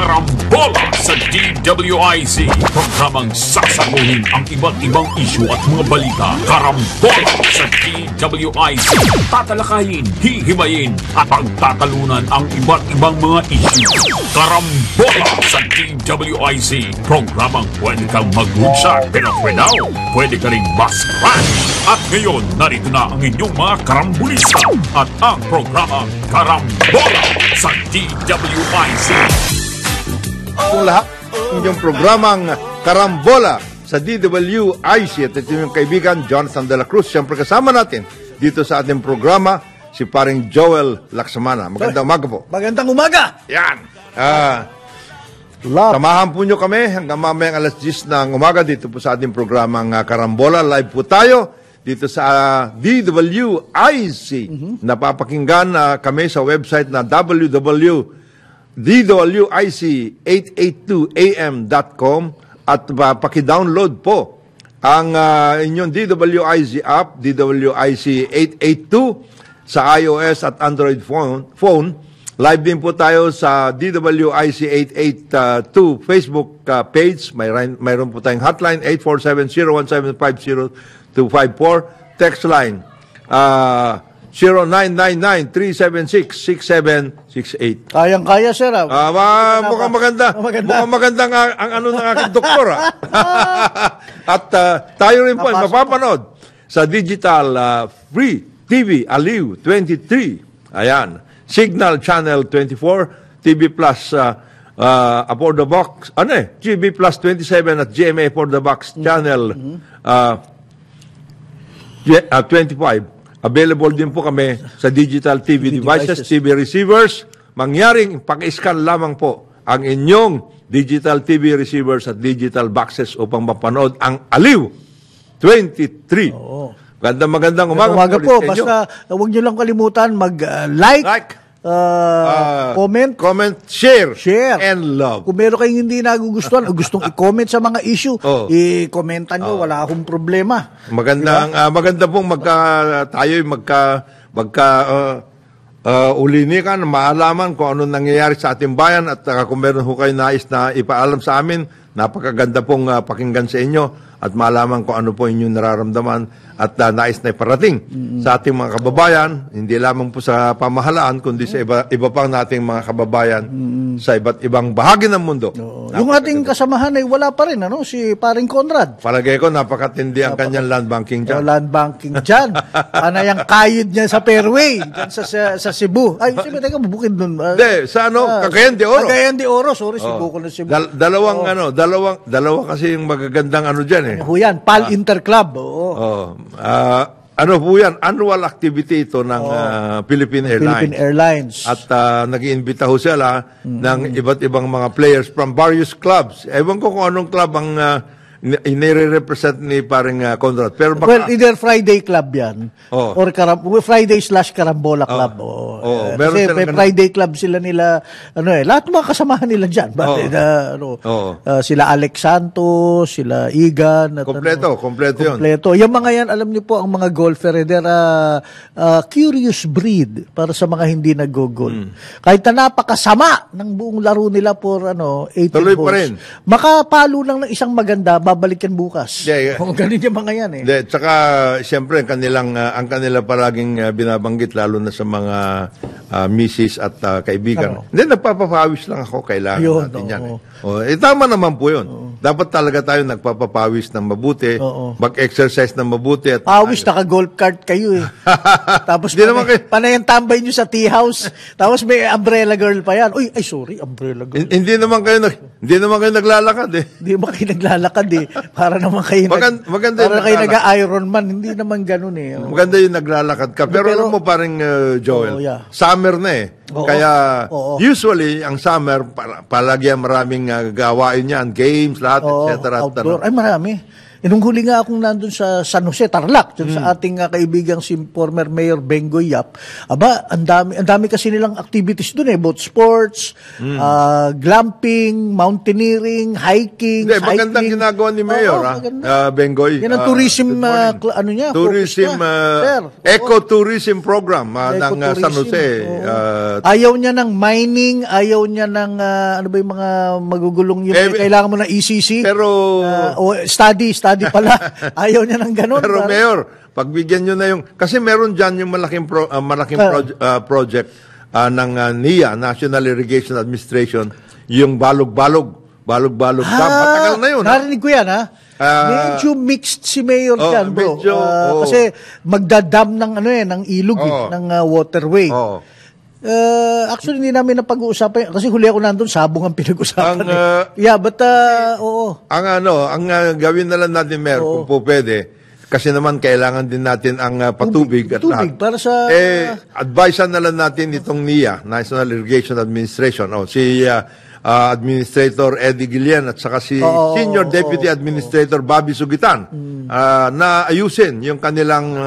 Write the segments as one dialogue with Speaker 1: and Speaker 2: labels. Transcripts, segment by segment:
Speaker 1: Karambola sa DWIZ. Programang sasaguhin ang iba't ibang isyu at mga balita. Karambola sa DWIZ. Tatalakayin, hihimayin at pagtatalunan ang iba't ibang mga isyu. Karambola sa DWIZ. Programang pwede kang mag-woodshot, pero pwede ka rin mas-crash. At ngayon, narito na ang inyong mga karambulista at ang programang Karambola sa DWIZ.
Speaker 2: Kung lahat inyong programang Karambola sa DWIZ at ito yung kaibigan Jonathan de la Cruz. Siyempre kasama natin dito sa ating programa si paring Joel Laksamana. Magandang umaga po.
Speaker 3: Magandang umaga!
Speaker 2: Yan! Samahan po nyo kami hanggang mamayang alas 10 ng umaga dito po sa ating programang Karambola. Live po tayo dito sa DWIZ. Napapakinggan kami sa website na www.dwiz882am.com at pakidownload po ang inyong DWIZ app, DWIZ 882 sa iOS at Android phone. Live din po tayo sa DWIZ 882 Facebook page. Mayroon po tayong hotline 847-01750-254. Text line 0999-376-6768.
Speaker 3: Kayang-kaya, sir.
Speaker 2: Mukhang maganda. Mukhang maganda ang ano ng aking doktor. At tayo rin po ay mapapanood sa digital free TV Aliw 23. Ayan. Signal Channel 24, TV Plus For the Box, GB Plus 27 at GMA For the Box Channel 25. Available din po kami sa digital TV devices, TV receivers. Mangyaring paki-scan lamang po ang inyong digital TV receivers at digital boxes upang mapanood ang Aliw 23.
Speaker 3: Oo.
Speaker 2: Magandang umaga
Speaker 3: po. Basta huwag nyo lang kalimutan mag-like, comment,
Speaker 2: share,
Speaker 3: and
Speaker 2: love.
Speaker 3: Kung meron kayong hindi nagugustuhan o gustong i-comment sa mga issue, i-commentan nyo, wala akong problema.
Speaker 2: Maganda pong tayo'y ulinikan, maalaman kung ano nangyayari sa ating bayan at kung meron ho kayo nais na ipaalam sa amin, napakaganda pong pakinggan sa inyo at malaman kung ano po inyong nararamdaman at nais na iparating sa ating mga kababayan, hindi lamang po sa pamahalaan, kundi sa iba pang nating mga kababayan sa iba't ibang bahagi ng mundo.
Speaker 3: Yung ating kasamahan ay wala pa rin, si paring Conrad.
Speaker 2: Palagay ko, napakatindi ang kanyang land banking dyan.
Speaker 3: Land banking dyan. Panay ang kayod niya sa Fairway, dyan sa Cebu. Ay, teka, bubukid dun.
Speaker 2: Hindi, sa Cagayan de Oro.
Speaker 3: Cagayan de Oro, sorry, Cebu ko na Cebu.
Speaker 2: Dalawa kasi yung magagandang dyan eh.
Speaker 3: Huyan, PAL Interclub.
Speaker 2: Ano po yan? Annual activity ito ng Philippine Airlines. At nag-iimbita ho sila ng iba't ibang mga players from various clubs. Ewan ko kung anong club ang inire-represent ni paring Conrad. Pero baka,
Speaker 3: either Friday Club yan or Friday/Karambola Club. Kasi Friday Club sila nila, lahat ng mga kasamahan nila dyan. Sila Alex Santos, sila Igan.
Speaker 2: Kompleto yun.
Speaker 3: Yung mga yan, alam niyo po, ang mga golfer, they're curious breed para sa mga hindi nag-golf. Kahit na napakasama ng buong laro nila for 18
Speaker 2: tuloy
Speaker 3: holes.
Speaker 2: Pa rin.
Speaker 3: Makapalo lang ng isang maganda, babalikan bukas.
Speaker 2: Yeah.
Speaker 3: Ganun yung mga yan eh.
Speaker 2: Tsaka, siyempre, ang kanila palaging binabanggit, lalo na sa mga misis at kaibigan. Hindi, nagpapapawis lang ako, kailangan natin yan. Tama naman po yun. Dapat talaga tayo nagpapapawis ng mabuti, mag-exercise ng mabuti. At
Speaker 3: pawis, naka-golf cart kayo eh. Tapos panay ang tambay nyo sa tea house, tapos may umbrella girl pa yan. Sorry, umbrella girl.
Speaker 2: Hindi naman kayo naglalakad eh.
Speaker 3: Hindi naman kayo naglalakad eh. Para naman kayo nag-Iron Man. Hindi naman ganun eh.
Speaker 2: Maganda yung naglalakad ka. Pero alam mo parang Joel, summer na eh. Kaya usually, ang summer, palagi maraming gawain yan, games, lahat, etc.
Speaker 3: Outdoor. Ay, marami. Nung huli nga akong nandun sa San Jose, Tarlac, dyan sa ating kaibigang si former Mayor Bengoy Yap, ang dami kasi nilang activities dun both sports, glamping, mountaineering, hiking,
Speaker 2: cycling. Magandang ginagawa ni Mayor, Bengoy.
Speaker 3: Yan ang tourism,
Speaker 2: eco-tourism program ng San Jose.
Speaker 3: Ayaw niya ng mining, ayaw niya ng, ano ba yung mga magugulong yung kailangan mo na ECC?
Speaker 2: Pero,
Speaker 3: study pala. Ayaw niya ng ganun.
Speaker 2: Pero Mayor, pagbigyan nyo na yung, kasi meron dyan yung malaking project ng NIA, National Irrigation Administration, yung balog-balog dam. Matagal na yun.
Speaker 3: Narinig ko yan, medyo mixed si Mayor dyan, bro. Kasi magdadam ng ng ilog, ng waterway. Actually, hindi namin napag-uusapan kasi huli ako nandun, sabong ang pinag-usapan. Oo.
Speaker 2: Ang gawin na lang natin, Mayor, kung po pwede, kasi naman kailangan din natin ang patubig at lahat.
Speaker 3: Para sa...
Speaker 2: advisean na lang natin itong NIA, National Irrigation Administration, si Administrator Eddie Guillen at saka si Senior Deputy Administrator Bobby Sugitan na ayusin yung kanilang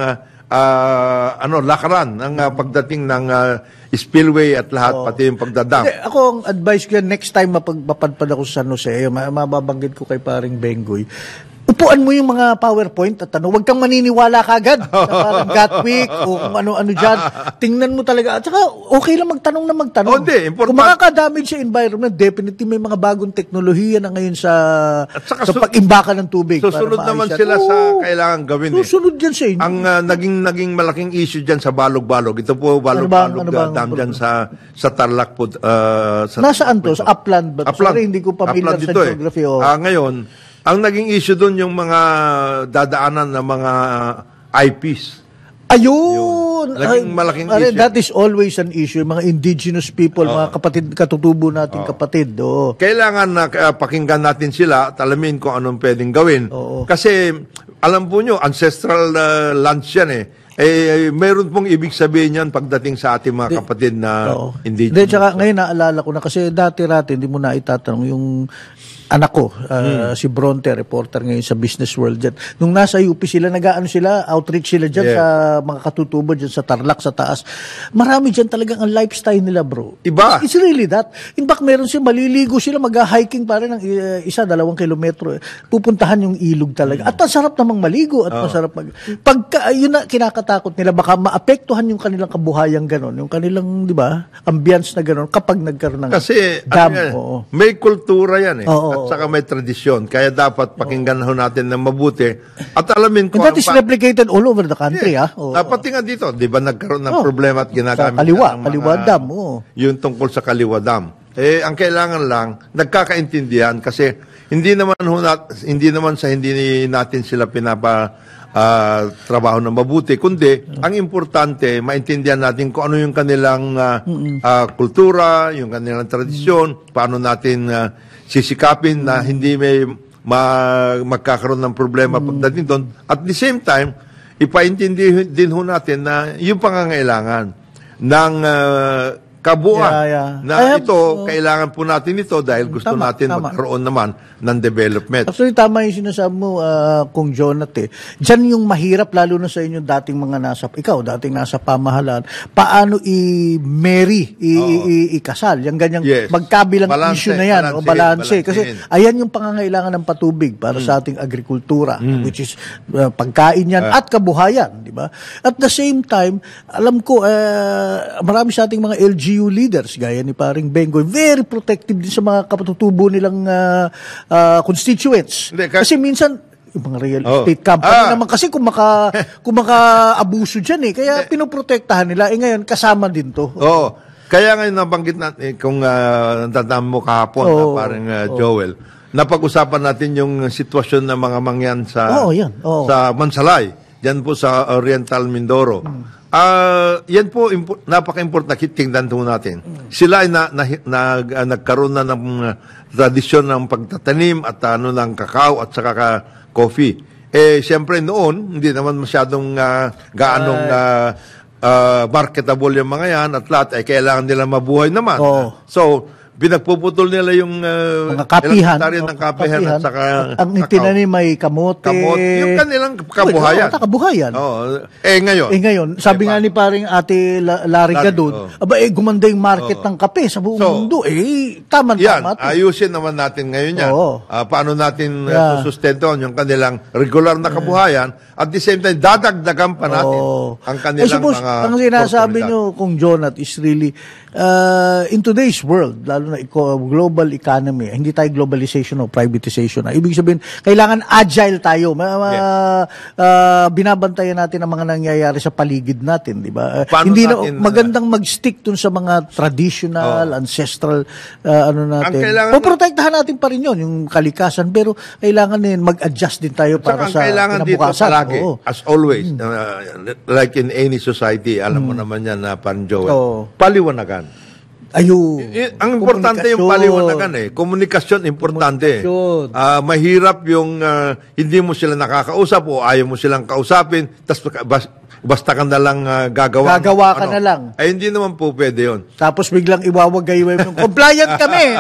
Speaker 2: lakaran ng pagdating ng spillway at lahat, pati yung pagdadam.
Speaker 3: Ako, ang advice ko yan, next time mapapadpad ako sa San Jose, mababanggit ko kay paring Bengoy, upuan mo yung mga PowerPoint at huwag kang maniniwala kagad na parang Gatwick o kung ano-ano dyan. Tingnan mo talaga. At saka, okay lang magtanong. Kung makaka-damage sa environment, definitely may mga bagong teknolohiya na ngayon sa pag-imbaka ng tubig.
Speaker 2: Susunod naman sila sa kailangan gawin.
Speaker 3: Susunod dyan sa inyo.
Speaker 2: Ang naging malaking issue dyan sa balog-balog. Ito po, balog-balog dam dyan sa Tarlac po.
Speaker 3: Nasaan to? Sa Upland ba? Sorry, hindi ko familiar sa geography.
Speaker 2: Ngayon, ang naging issue doon yung mga dadaanan ng mga IPs.
Speaker 3: Ayun!
Speaker 2: Naging malaking issue.
Speaker 3: That is always an issue. Mga indigenous people, mga kapatid, katutubo nating kapatid.
Speaker 2: Kailangan na pakinggan natin sila at alamin kung anong pwedeng gawin. Kasi, alam po nyo, ancestral lands yan mayroon pong ibig sabihin yan pagdating sa ating mga kapatid na indigenous.
Speaker 3: Tsaka ngayon naalala ko na kasi dati-rati hindi mo na itatanong yung anak ko, si Bronte, reporter ngayon sa Business World dyan. Nung nasa UP sila, outreach sila dyan sa mga katutubo dyan sa Tarlac, sa taas. Marami dyan talagang ang lifestyle nila, bro.
Speaker 2: Iba.
Speaker 3: It's really that. In fact, meron sila, maliligo sila, mag-hiking pa rin ng 1-2 kilometro. Pupuntahan yung ilog talaga. At masarap namang maligo. At masarap yun na kinakatakot nila, baka maapektuhan yung kanilang kabuhayang ganon, yung kanilang, di ba, ambience na ganon kapag nagkaroon ng dam.
Speaker 2: May kultura yan at saka may tradisyon. Kaya dapat pakinggan natin ng mabuti at alamin ko.
Speaker 3: And that is replicated all over the country,
Speaker 2: Pati nga dito, di ba nagkaroon ng problema at ginagamit
Speaker 3: Kaliwa Dam.
Speaker 2: Yung tungkol sa Kaliwa Dam. Ang kailangan lang, nagkakaintindihan kasi hindi naman natin sila trabaho na mabuti, kundi ang importante, maintindihan natin kung ano yung kanilang kultura, yung kanilang tradisyon, paano natin sisikapin na hindi may magkakaroon ng problema pagdating doon. At the same time, ipaintindi din ho natin na yung pangangailangan ng kabuuan na kailangan po natin ito dahil gusto natin magkaroon naman ng development.
Speaker 3: Actually, tama yung sinasabi mo, Kung Jonat. Diyan yung mahirap, lalo na sa inyo dating dating nasa pamahalaan, paano i-marry, ikasal. Yung ganyang magkabilang issue na yan, balanse. Kasi ayan yung pangangailangan ng patubig para sa ating agrikultura, which is pagkain yan at kabuhayan. Di ba? At the same time, alam ko, marami sa ating mga LGU leaders, gaya ni paring Bengoy, very protective din sa mga katutubo nilang constituents. Kasi minsan, yung mga real estate company naman kasi kung maka-abuso dyan kaya pinoprotektahan nila. Ngayon, kasama din to.
Speaker 2: Kaya ngayon nabanggit natin, kung natandaan mo kahapon, parang Joel, napag-usapan natin yung sitwasyon ng mga mangyan sa Mansalay, dyan po sa Oriental Mindoro. Yan po, napaka-important na tingnan po natin. Sila ay nagkaroon na ng tradisyon ng pagtatanim at ng kakao at saka coffee. Siyempre noon, hindi naman masyadong gaanong marketable yung mga yan at lahat ay kailangan nila mabuhay naman. So, pinagpuputol nila yung
Speaker 3: mga kapihan
Speaker 2: ng kapihan at saka
Speaker 3: ang itinanim may kamote.
Speaker 2: Yung kanilang kabuhayan.
Speaker 3: Kabuhayan.
Speaker 2: Ngayon,
Speaker 3: sabi nga ni paring Ate Larry Gadon, gumanda yung market ng kape sa buong mundo. Tama.
Speaker 2: Ayusin naman natin ngayon yan. Paano natin susustentuhan yung kanilang regular na kabuhayan at the same time, dadagdagan pa natin ang kanilang mga
Speaker 3: ang sinasabi nyo kung Jonat is really in today's world, lalo na global economy, hindi tayo globalization o privatization. Ibig sabihin, kailangan agile tayo. Binabantayan natin ang mga nangyayari sa paligid natin, di ba? Hindi magandang mag-stick dun sa mga traditional, ancestral, natin. Poprotektahan natin pa rin yun, yung kalikasan, pero kailangan din mag-adjust din tayo para sa kinabukasan.
Speaker 2: Palagi, as always, like in any society, alam mo naman yan na parang Joel, paliwanagan. Ang importante yung paliwanagan Komunikasyon, importante. Mahirap yung hindi mo sila nakakausap o ayaw mo silang kausapin, tapos basta ka na lang gagawa ka na lang. Hindi naman po pwede yun.
Speaker 3: Tapos biglang iwawagay yung compliant kami.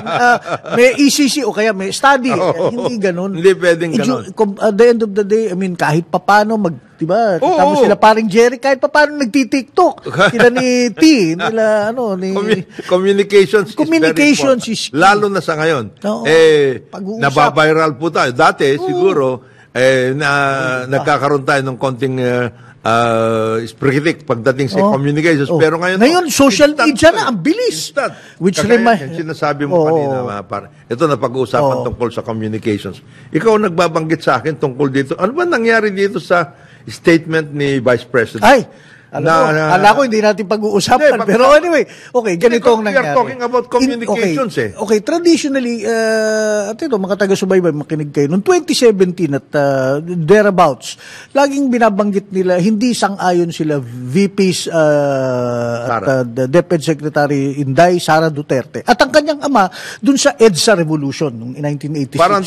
Speaker 3: May ECC o kaya may study. Hindi ganun.
Speaker 2: Hindi pwedeng ganun.
Speaker 3: At the end of the day, kahit papano diba? Tapos sila paring Jerry, kahit paano nagti-TikTok. Sila ni T, nila,
Speaker 2: Communications is key. Lalo na sa ngayon. Nababiral po tayo. Dati, siguro, nagkakaroon tayo ng konting sprikitik pagdating sa communications. Pero
Speaker 3: ngayon social media na, ang bilis. Which
Speaker 2: sinasabi mo kanina, ito na pag-uusapan tungkol sa communications. Ikaw nagbabanggit sa akin tungkol dito. Ano ba nangyari dito sa statement ni Vice President?
Speaker 3: Alam ko, hindi natin pag-uusapan. Pero anyway, ganito ang nangyari.
Speaker 2: We are talking about communications
Speaker 3: traditionally, mga taga-subaybay, makinig kayo. Noong 2017 at thereabouts, laging binabanggit nila, hindi sang-ayon sila VPs at DepEd Secretary Inday, Sara Duterte. At ang kanyang ama, dun sa EDSA Revolution, noong 1986.
Speaker 2: Parang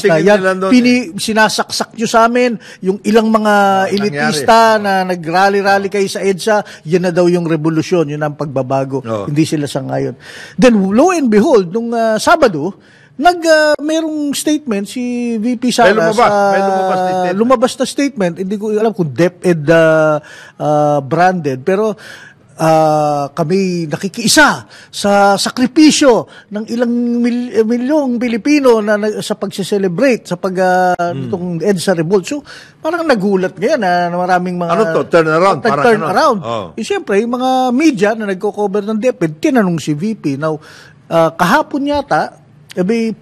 Speaker 3: sinasaksak nyo sa amin, yung ilang mga elitista na nag-rally-rally kayo sa EDSA, yan na daw yung revolusyon, yun ang pagbabago. Hindi sila sangayon. Then, lo and behold, nung Sabado, merong statement si VP Sara lumabas na statement. Hindi ko alam kung DepEd branded, pero kami nakikiisa sa sakripisyo ng ilang milyong Pilipino na sa pagse-celebrate sa itong EDSA Revolt. So, parang nagulat ngayon na maraming mga
Speaker 2: turnaround.
Speaker 3: Siyempre, yung mga media na nagko-cover ng DepEd, tinanong si VP. Now, kahapon yata,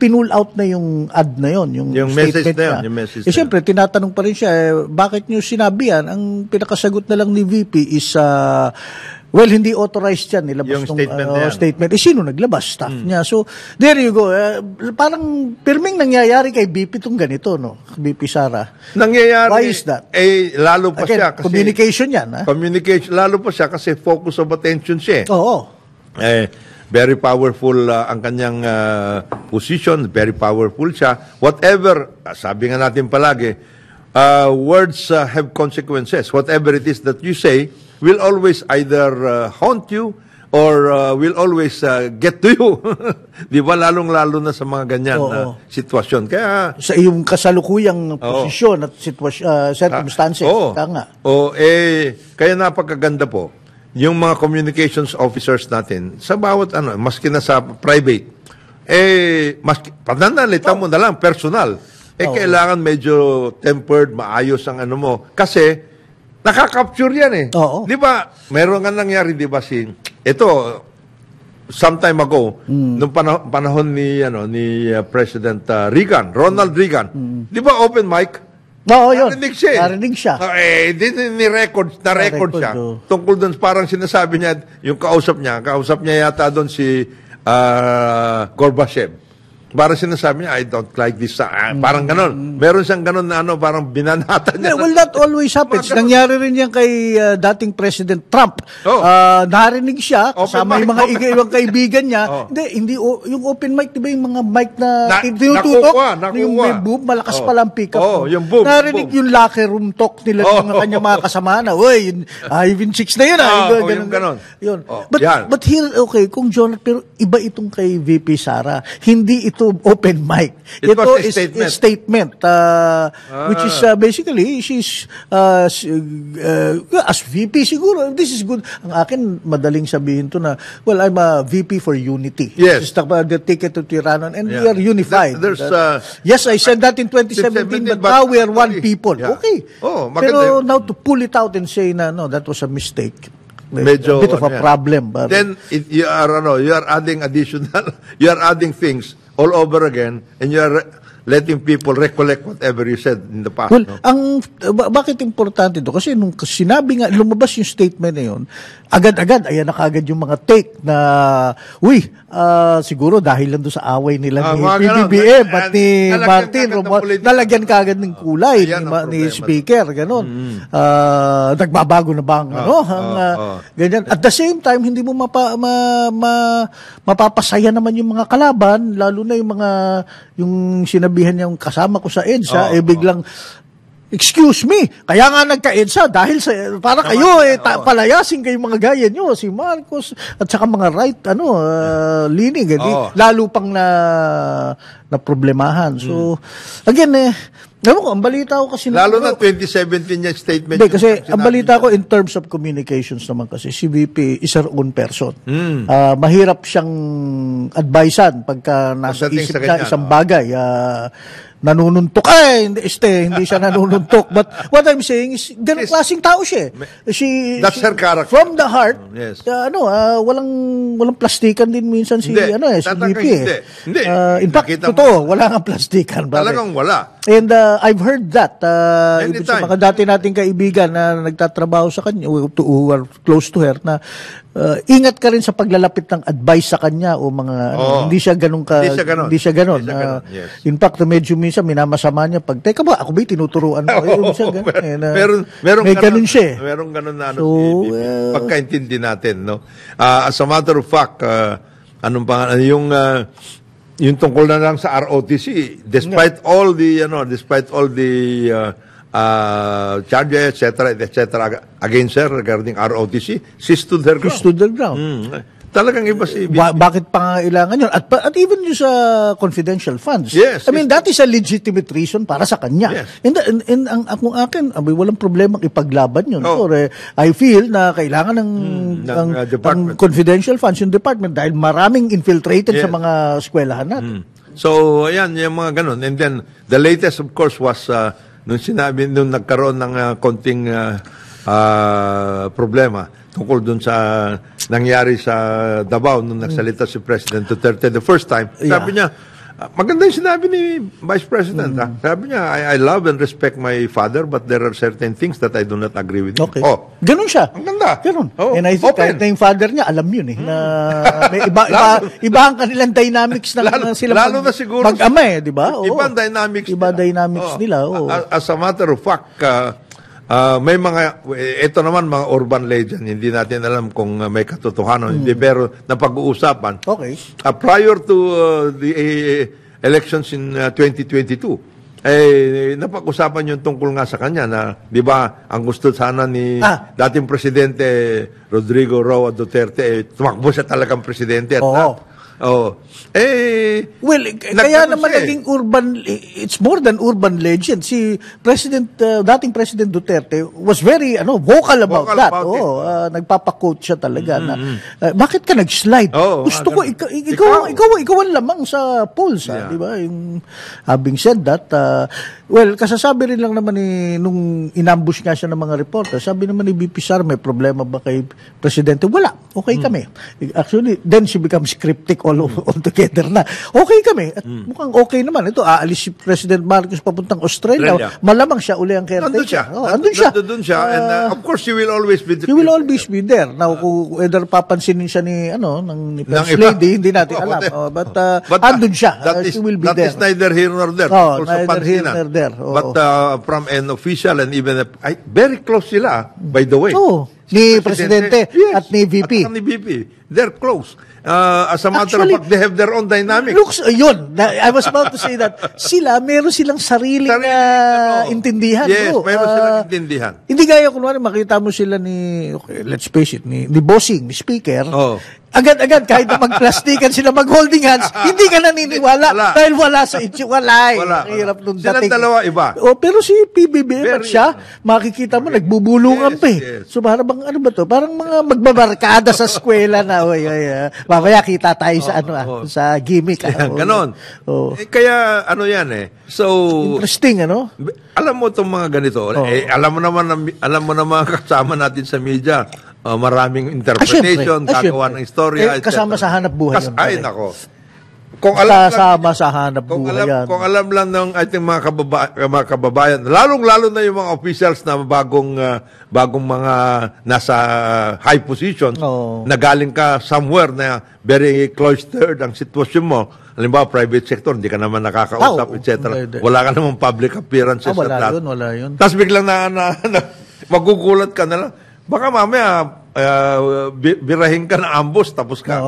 Speaker 3: pinull out na yung ad na yon, yung
Speaker 2: message na yun.
Speaker 3: Siyempre, tinatanong pa rin siya, bakit nyo sinabi yan? Ang pinakasagot na lang ni VP is, hindi authorized yan. Nilabas
Speaker 2: yung
Speaker 3: statement. Sino naglabas? Staff niya. So, there you go. Parang pirming nangyayari kay VP itong ganito, no? VP Sara.
Speaker 2: Nangyayari.
Speaker 3: Why is that?
Speaker 2: Lalo pa siya. Kasi,
Speaker 3: communication yan, ha?
Speaker 2: Communication. Lalo pa siya kasi focus of attention siya.
Speaker 3: Oo.
Speaker 2: Very powerful ang kanyang position. Very powerful siya. Whatever, sabi nga natin palagi, words have consequences. Whatever it is that you say will always either haunt you or will always get to you. Di ba? Lalong-lalo na sa mga ganyan sitwasyon. Kaya
Speaker 3: sa iyong kasalukuyang posisyon at circumstances.
Speaker 2: Kaya napakaganda po yung mga communications officers natin sa bawat maski na sa private, maski pananalita mo na lang personal, kailangan medyo tempered, maayos ang mo. Kasi nakaka-capture yan Di ba? Meron nga nangyari, di ba, ito, sometime ago, nung panahon ni President Ronald Reagan, di ba open mic?
Speaker 3: Yun. Narinig siya.
Speaker 2: Na-record siya. Tungkol doon, parang sinasabi niya, yung kausap niya yata doon si Gorbachev. Parang sinasabi niya, I don't like this. Parang ganon. Meron siyang ganon na parang binanatan niya.
Speaker 3: Well, that always happens. Nangyari rin yan kay dating President Trump. Narinig siya, kasama yung mga ibang kaibigan niya. Hindi, yung open mic, di ba yung mga mic na tinututok? Yung may boob, malakas pala ang pick-up.
Speaker 2: Yung boob.
Speaker 3: Narinig yung locker room talk nila ng mga kanyang mga kasama na, uy, Ivan Chicks na yun.
Speaker 2: Yung ganon.
Speaker 3: But here, okay, kung Jonathan, pero iba itong kay VP Sara. Hindi ito open mic. Ito is a statement which is basically she's as VP siguro this is good. Ang akin madaling sabihin to na well I'm a VP for unity.
Speaker 2: Yes.
Speaker 3: Just the ticket to Tiranon and we are unified. Yes, I said that in 2017 but now we are one people. Okay. Pero now to pull it out and say na no that was a mistake.
Speaker 2: Medyo,
Speaker 3: a bit of a problem. But
Speaker 2: then you are adding you are adding things all over again, and you are letting people recollect whatever you said in the past.
Speaker 3: Well, bakit importante ito? Kasi nung sinabi nga, lumabas yung statement na yun, agad-agad, ayan na kagad yung mga take na, siguro dahil lang doon sa away nila ni PBBM at ni Martin, nalagyan kagad ng kulay ni Speaker, gano'n. Nagbabago na ba ganyan. At the same time, hindi mo mapapasaya naman yung mga kalaban, lalo na yung sinabihan niyang kasama ko sa EDSA, biglang, excuse me, kaya nga nagka-EDSA dahil para kayo palayasin kayo mga gaya nyo, si Marcos at saka mga linig, lalo pang na problemahan. So, again, ang balita ko kasi
Speaker 2: lalo na 2017 yung statement.
Speaker 3: Hindi, kasi ang balita ko in terms of communications naman kasi si VP is her own person. Mahirap siyang advisean pagka nasa isip niya isang bagay. Nanununtok. Hindi siya nanununtok. But what I'm saying is, ganun klaseng tao siya.
Speaker 2: That's her character.
Speaker 3: From the heart, walang plastikan din minsan si VP.
Speaker 2: Hindi.
Speaker 3: In fact, totoo, wala nga plastikan.
Speaker 2: Talagang wala.
Speaker 3: And I've heard that. Sa mga dati nating kaibigan na nagtatrabaho sa kanya, who are close to her, na ingat ka rin sa paglalapit ng advice sa kanya o mga hindi siya ganun. In fact, medyo minsan minamasama niya pag teka ba ako ba'y tinuturuan mo may ganun siya.
Speaker 2: Meron ganun na pagkaintindi natin, no. As a matter of fact, yung tungkol na lang sa ROTC, despite all the charges, etc. against her regarding ROTC, she stood her ground. Talagang iba si
Speaker 3: bakit pa kailangan yun? At even yung sa confidential funds.
Speaker 2: Yes.
Speaker 3: I mean, that is a legitimate reason para sa kanya.
Speaker 2: Yes.
Speaker 3: And ang akin, walang problema ipaglaban yun. I feel na kailangan ng confidential funds yung department dahil maraming infiltrated sa mga eskwelahan natin.
Speaker 2: So, ayan, yung mga ganun. And then, the latest, of course, was nung nagkaroon ng konting problema tungkol dun sa nangyari sa Davao nung nagsalita si President Duterte the first time. Sabi niya, maganda yung sinabi ni Vice President. Sabi niya, I love and respect my father but there are certain things that I do not agree with him.
Speaker 3: Okay. Ganun siya.
Speaker 2: Ang ganda.
Speaker 3: Ganun. And I think kahit na yung father niya, alam yun na may iba ang kanilang dynamics na sila
Speaker 2: lalo na siguro
Speaker 3: mag-ama di ba?
Speaker 2: Ibang dynamics
Speaker 3: nila.
Speaker 2: As a matter of fact, may ito naman mga urban legend, hindi natin alam kung may katotohanan, hindi, pero napag-uusapan.
Speaker 3: Okay.
Speaker 2: Prior to the elections in 2022, napag-usapan yung tungkol nga sa kanya na, di ba, ang gusto sana ni dating Presidente Rodrigo Roa Duterte, tumakbo siya talagang presidente at
Speaker 3: kaya naman naging it's more than urban legend. Si dating President Duterte was very vocal about that. Nagpapa-quote siya talaga na bakit ka nag-slide? Gusto ko ikaw ang lamang sa polls, di ba? Having said that, kasasabi rin lang naman nung inambush nga siya ng mga reporter, sabi naman ni VP Sara, may problema ba kay Presidente? Wala. Okay kami. Actually, then she becomes cryptic all together na. Okay kami. At mukhang okay naman. Ito, aalis si President Marcos papuntang Australia. Malamang siya uli ang caretaker.
Speaker 2: Andun siya. And of course, she will always be there.
Speaker 3: She will always be there. Now, kung whether papansinin siya ni First Lady, hindi natin alam. But andun siya. She will be there.
Speaker 2: That is neither here nor there.
Speaker 3: Neither here nor there.
Speaker 2: But from an official and even very close sila, by the way.
Speaker 3: Ni Presidente at ni VP.
Speaker 2: At ni VP. They're close. As a matter of fact, they have their own dynamics.
Speaker 3: Yun. I was about to say that. Meron silang sariling intindihan.
Speaker 2: Yes, meron silang intindihan.
Speaker 3: Hindi gaya, kunwari, makita mo sila let's face it, ni Bossing, ni Speaker. Agad-agad, kahit na mag-plastikan sila, mag-holding hands, hindi ka naniniwala. Dahil wala sa ityo. Wala. Hirap nung dating.
Speaker 2: Silang dalawa iba.
Speaker 3: Pero si PBBM at siya, makikita mo, nagbubulungan pa eh. So, parang ano ba to? Parang mga magbabarkada sa eskwela na, mamaya kita tayo sa sa gimmick.
Speaker 2: Ganon. Kaya, yan eh. So,
Speaker 3: interesting,
Speaker 2: alam mo itong mga ganito. Alam mo naman kasama natin sa media, maraming interpretation, kagawa ng istorya,
Speaker 3: kasama sa hanap buhay yun.
Speaker 2: Ay, nako.
Speaker 3: Kasama sa hanap buhay yan.
Speaker 2: Kung alam lang ng ating mga kababayan, lalong-lalo na yung mga officials na bagong mga nasa high position, na galing ka somewhere na very cloistered ang sitwasyon mo. Halimbawa, private sector, hindi ka naman nakakausap, etc. Wala ka naman public appearances.
Speaker 3: Wala yun.
Speaker 2: Tapos biglang magugulat ka na lang. Baka mamaya, birahin ka na ambush, tapos ka.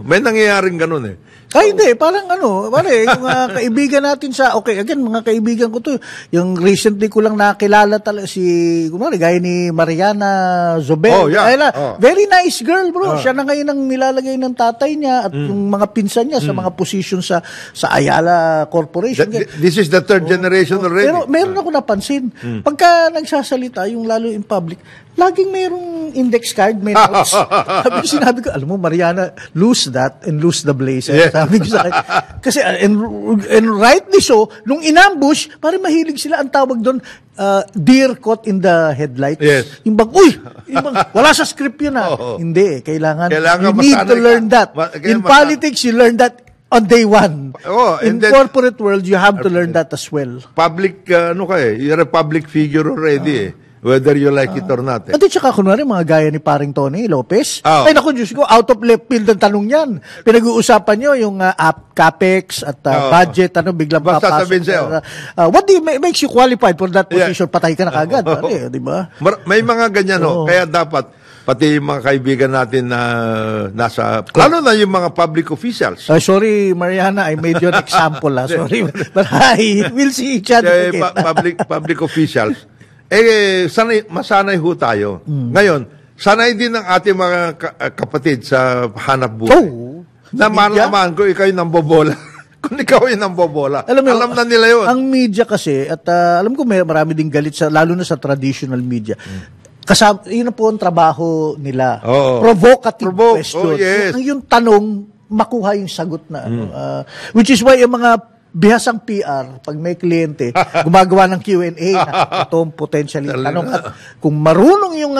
Speaker 2: May nangyayaring ganun eh.
Speaker 3: Hindi, parang yung kaibigan natin mga kaibigan ko to, yung recently ko lang nakilala gaya ni Mariana Zobel. Very nice girl, bro. Siya na ngayon ang nilalagay ng tatay niya at yung mga pinsan niya sa mga position sa Ayala Corporation.
Speaker 2: This is the third generation already.
Speaker 3: Pero meron ako napansin, pagka nagsasalita, yung lalo in public, laging mayroong index card, may notes. Sinabi ko, alam mo, Mariana, lose that and lose the blazer. Sabi ko sa akin. Kasi, and rightly so, nung inambush, parang mahilig sila, ang tawag doon, deer caught in the headlights.
Speaker 2: Yes.
Speaker 3: Yung bang, wala sa script yun Hindi, kailangan you need to learn that. In politics, you learn that on day one. In corporate world, you have to learn that as well.
Speaker 2: Public, you're a public figure already whether you like it or not.
Speaker 3: At saka, kunwari, mga gaya ni paring Tony Lopez. Ay, naku, Diyos ko, out of left field ang tanong yan. Pinag-uusapan nyo yung capex at budget, biglang papasok. What makes you qualified for that position? Patay ka na kagad. Di ba?
Speaker 2: May mga ganyan, Kaya dapat, pati yung mga kaibigan natin na lalo na yung mga public officials.
Speaker 3: Sorry, Mariana, I made you an example. Sorry. But we'll see each other again.
Speaker 2: Public officials. Masanay ho tayo. Ngayon, sanay din ng ating mga kapatid sa hanap buhay. Na malaman ko, ikaw yung nambobola. Kung ikaw yung nambobola. Alam na nila yun.
Speaker 3: Ang media kasi, at alam ko marami ding galit, lalo na sa traditional media. Yun na po ang trabaho nila. Provocative question. Yung tanong, makuha yung sagot na. Which is why yung mga bihasang PR, pag may kliyente, gumagawa ng Q&A na ito ang potentially tanong. At kung marunong yung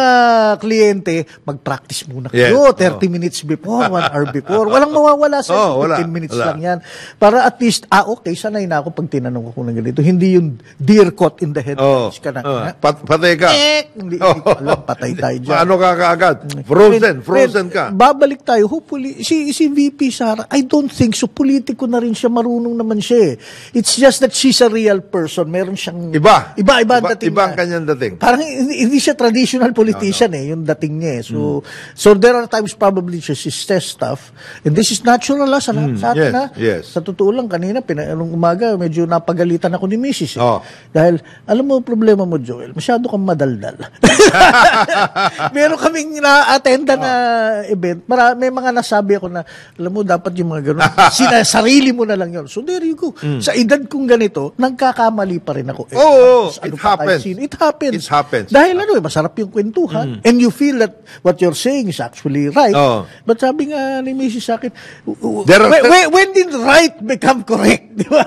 Speaker 3: kliyente, mag-practice muna kayo. 30 minutes before, 1 hour before. Walang mawawala sa 15 minutes lang yan. Para at least, okay, sanay na ako pag tinanong ko ng ganito. Hindi yung deer caught in the head.
Speaker 2: Patay ka.
Speaker 3: Hindi ko alam, patay tayo dyan.
Speaker 2: Paano ka kaagad? Frozen ka.
Speaker 3: Babalik tayo. Hopefully, si VP Sara, I don't think so. Politiko na rin siya, marunong naman siya. It's just that she's a real person. Meron siyang iba ang dating.
Speaker 2: Iba ang kanyang dating.
Speaker 3: Parang hindi siya traditional politician yung dating niya. So there are times probably she says stuff. And this is natural sa atin Sa totoo lang, kanina, nung umaga, medyo napagalitan ako ni Mrs. Dahil, alam mo, problema mo, Joel, masyado kang madaldal. Meron kaming na-attenda na event. May mga nasabi ako na, alam mo, dapat yung mga ganun. Sarili mo na lang yun. So there you go. Sa edad kong ganito, nagkakamali pa rin ako.
Speaker 2: It happens.
Speaker 3: It happens.
Speaker 2: It happens.
Speaker 3: Dahil masarap yung kwentuhan. And you feel that what you're saying is actually right. But sabi nga ni Mrs. sa akin, when did right become correct? Di ba?